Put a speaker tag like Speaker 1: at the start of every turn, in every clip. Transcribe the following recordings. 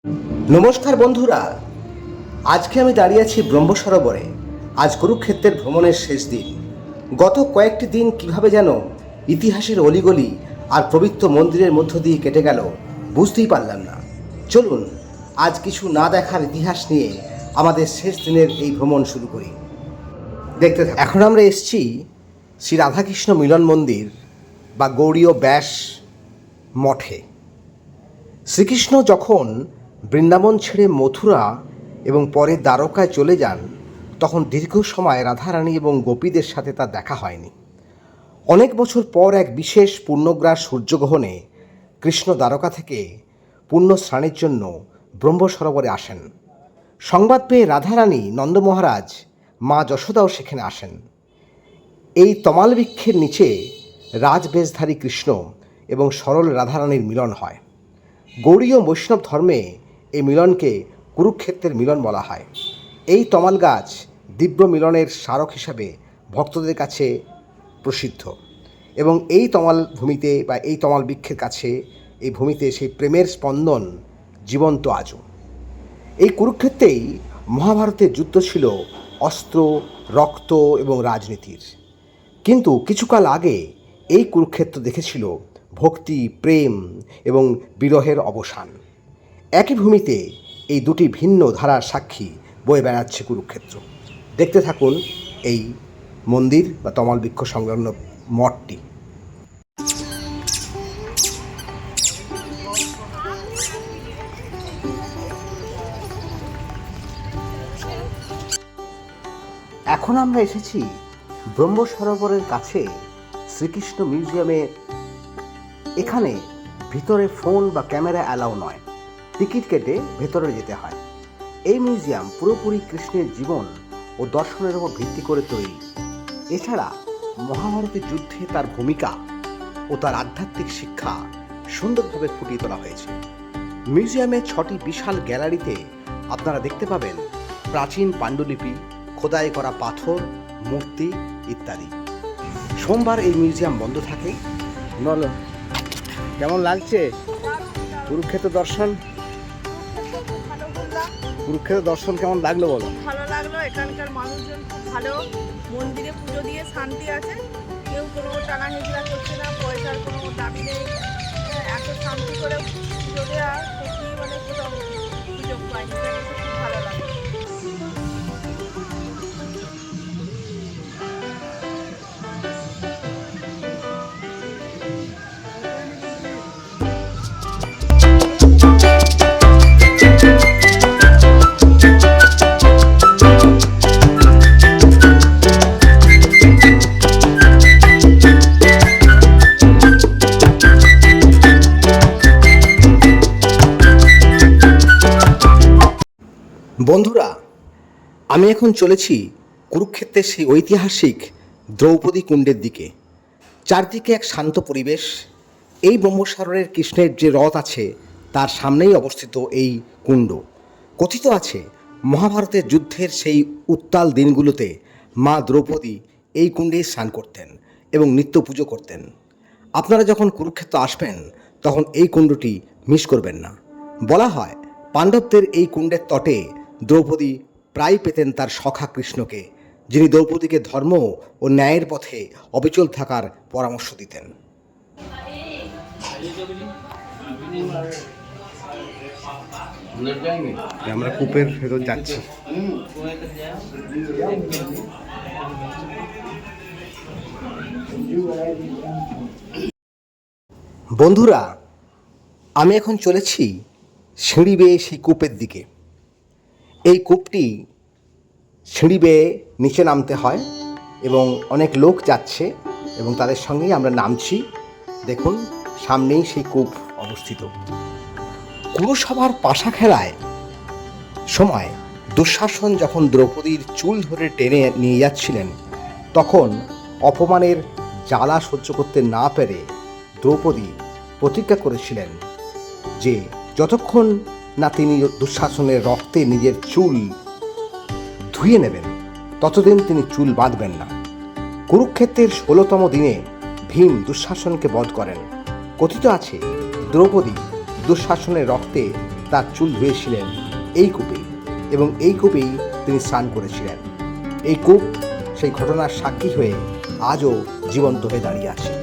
Speaker 1: নমস্কার বন্ধুরা, আজকে আমি দাঁড়িয়ে আছি ব্রহ্ম সরোবরে। আজ কুরুক্ষেত্রের ভ্রমণের শেষ দিন। গত কয়েকটি দিন কিভাবে যেন ইতিহাসের অলিগলি আর পবিত্র মন্দিরের মধ্য দিয়ে কেটে গেল বুঝতেই পারলাম না। চলুন আজ কিছু না দেখার ইতিহাস নিয়ে আমাদের শেষ দিনের এই ভ্রমণ শুরু করি। দেখতে থাকুন। এখন আমরা এসেছি শ্রী রাধাকৃষ্ণ মিলন মন্দির বা গৌড়ীয় ব্যাস মঠে। শ্রীকৃষ্ণ যখন বৃন্দাবন ছেড়ে মথুরা এবং পরে দ্বারকায় চলে যান, তখন দীর্ঘ সময় রাধারানী এবং গোপীদের সাথে তার দেখা হয়নি। অনেক বছর পর এক বিশেষ পূর্ণগ্রাস সূর্যগ্রহণে কৃষ্ণ দ্বারকা থেকে পুণ্য স্নানের জন্য ব্রহ্ম সরোবরে আসেন। সংবাদ পেয়ে রাধারানী, নন্দ মহারাজ, মা যশোদাও সেখানে আসেন। এই তমাল বৃক্ষের নিচে রাজবেশধারী কৃষ্ণ এবং সরল রাধারানীর মিলন হয়। গৌড়ীয় বৈষ্ণব ধর্মে এই মিলনকে কুরুক্ষেত্রের মিলন বলা হয়। এই তমাল গাছ দিব্য মিলনের স্মারক হিসাবে ভক্তদের কাছে প্রসিদ্ধ এবং এই তমাল ভূমিতে বা এই তমাল বৃক্ষের কাছে, এই ভূমিতে সেই প্রেমের স্পন্দন জীবন্ত আজও। এই কুরুক্ষেত্রেই মহাভারতের যুদ্ধ ছিল অস্ত্র, রক্ত এবং রাজনীতির। কিন্তু কিছুকাল আগে এই কুরুক্ষেত্র দেখেছিল ভক্তি, প্রেম এবং বিরহের অবসান। একই ভূমিতে এই দুটি ভিন্ন ধারার সাক্ষী বয়ে বেড়াচ্ছে কুরুক্ষেত্র। দেখতে থাকুন এই মন্দির বা তমাল বৃক্ষ সংলগ্ন মঠটি। এখন আমরা এসেছি ব্রহ্ম সরোবরের কাছে শ্রীকৃষ্ণ মিউজিয়ামে। এখানে ভিতরে ফোন বা ক্যামেরা অ্যালাউ নয়, টিকিট কেটে ভেতরে যেতে হয়। এই মিউজিয়াম পুরোপুরি কৃষ্ণের জীবন ও দর্শনের উপর ভিত্তি করে তৈরি। এছাড়া মহাভারতের যুদ্ধে তার ভূমিকা ও তার আধ্যাত্মিক শিক্ষা সুন্দরভাবে ফুটিয়ে তোলা হয়েছে। মিউজিয়ামে 6টি বিশাল গ্যালারিতে আপনারা দেখতে পাবেন প্রাচীন পাণ্ডুলিপি, খোদাই করা পাথর, মূর্তি ইত্যাদি। সোমবার এই মিউজিয়াম বন্ধ থাকে। কেমন লাগছে কুরুক্ষেত্র দর্শন? কুরুক্ষেত্র দর্শন কেমন লাগলো বলো?
Speaker 2: ভালো লাগলো। এখানকার মানুষজন খুব ভালো। মন্দিরে পুজো দিয়ে শান্তি আছে, কেউ কোনো টানা হেঁচড়া করছে না, পয়সার কোনো দাবি নেই। এত শান্তি করে পুজো দেওয়া সত্যি মানে কোথাও সুযোগ পাইনি। খুব ভালো লাগে।
Speaker 1: বন্ধুরা, আমি এখন চলেছি কুরুক্ষেত্রের সেই ঐতিহাসিক দ্রৌপদী কুণ্ডের দিকে। চারদিকে এক শান্ত পরিবেশ। এই ব্রহ্মসরোবরের কৃষ্ণের যে রথ আছে তার সামনেই অবস্থিত এই কুণ্ড। কথিত আছে মহাভারতের যুদ্ধের সেই উত্তাল দিনগুলোতে মা দ্রৌপদী এই কুণ্ডেই স্নান করতেন এবং নিত্য পুজো করতেন। আপনারা যখন কুরুক্ষেত্র আসবেন তখন এই কুণ্ডটি মিস করবেন না। বলা হয় পাণ্ডবদের এই কুণ্ডের তটে দ্রৌপদী প্রায় পেতেন তার সখা কৃষ্ণকে, যিনি দ্রৌপদীকে ধর্ম ও ন্যায়ের পথে অবিচল থাকার পরামর্শ দিতেন। আমরা কূপের ভেতর যাচ্ছি। বন্ধুরা, আমি এখন চলেছি সিঁড়ি বেয়ে সেই কূপের দিকে। এই কূপটি সিঁড়ি বেয়ে নিচে নামতে হয় এবং অনেক লোক যাচ্ছে এবং তাদের সঙ্গেই আমরা নামছি। দেখুন সামনেই সেই কূপ অবস্থিত। কুরুসভার পাশা খেলায় সময় দুঃশাসন যখন দ্রৌপদীর চুল ধরে টেনে নিয়ে যাচ্ছিলেন, তখন অপমানের জ্বালা সহ্য করতে না পেরে দ্রৌপদী প্রতিজ্ঞা করেছিলেন যে যতক্ষণ না তিনি দুঃশাসনের রক্তে নিজের চুল ধুয়ে নেবেন ততদিন তিনি চুল বাঁধবেন না। কুরুক্ষেত্রের 16তম দিনে ভীম দুঃশাসনকে বধ করেন। কথিত আছে দ্রৌপদী দুঃশাসনের রক্তে তার চুল ধুয়েছিলেন এই কূপে এবং এই কূপেই তিনি স্নান করেছিলেন। এই কূপ সেই ঘটনার সাক্ষী হয়ে আজও জীবন্ত হয়ে দাঁড়িয়ে আছে।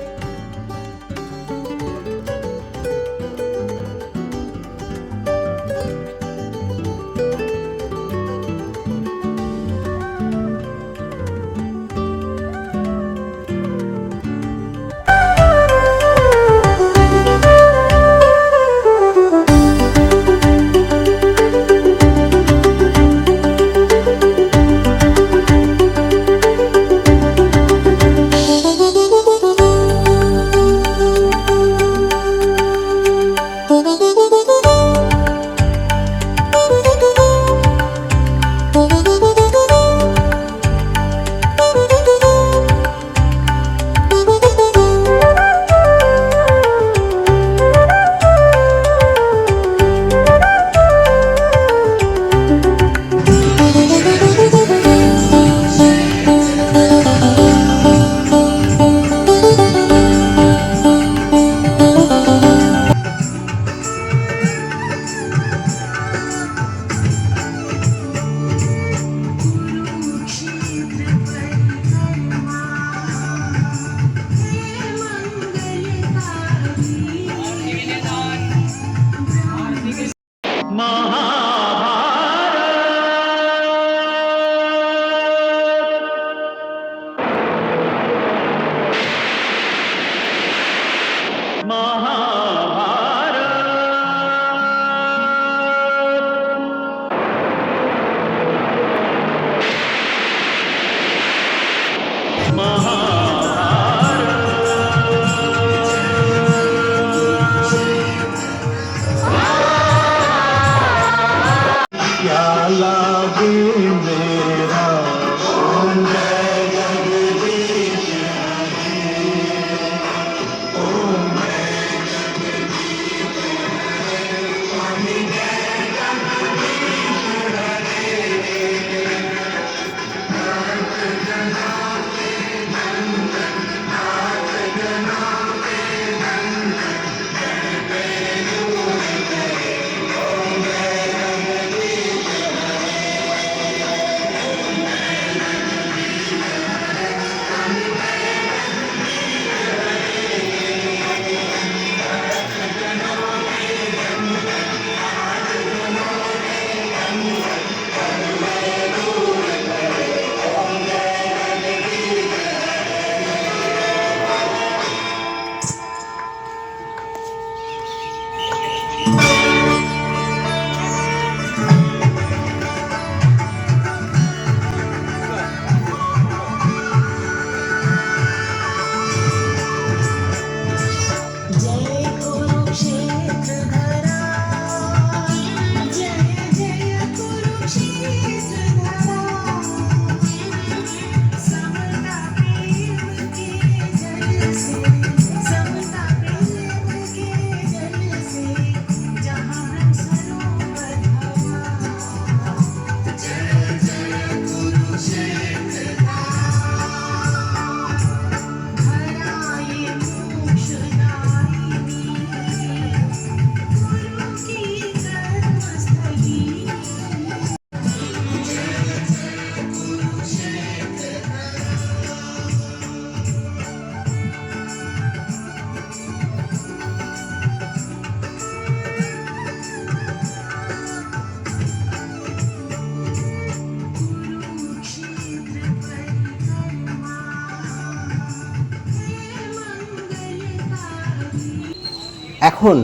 Speaker 1: এখন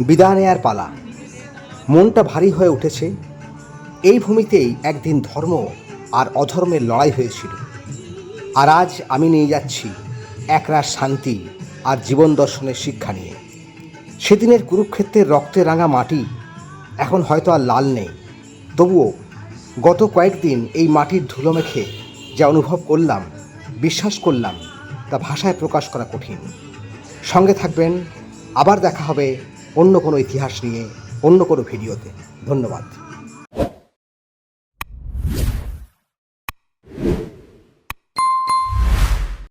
Speaker 1: বিদায় নেয়ার পালা। মনটা ভারী হয়ে উঠেছে। এই ভূমিতেই একদিন ধর্ম আর অধর্মের লড়াই হয়েছিল, আর আজ আমি নিয়ে যাচ্ছি একরাশ শান্তি আর জীবন দর্শনের শিক্ষা নিয়ে। সেদিনের কুরুক্ষেত্রের রক্তে রাঙা মাটি এখন হয়তো আর লাল নেই, তবুও গত কয়েকদিন এই মাটির ধুলো মেখে যা অনুভব করলাম, বিশ্বাস করলাম, তা ভাষায় প্রকাশ করা কঠিন। সঙ্গে থাকবেন, আবার দেখা হবে অন্য কোনো ইতিহাস নিয়ে, অন্য কোনো ভিডিওতে। ধন্যবাদ।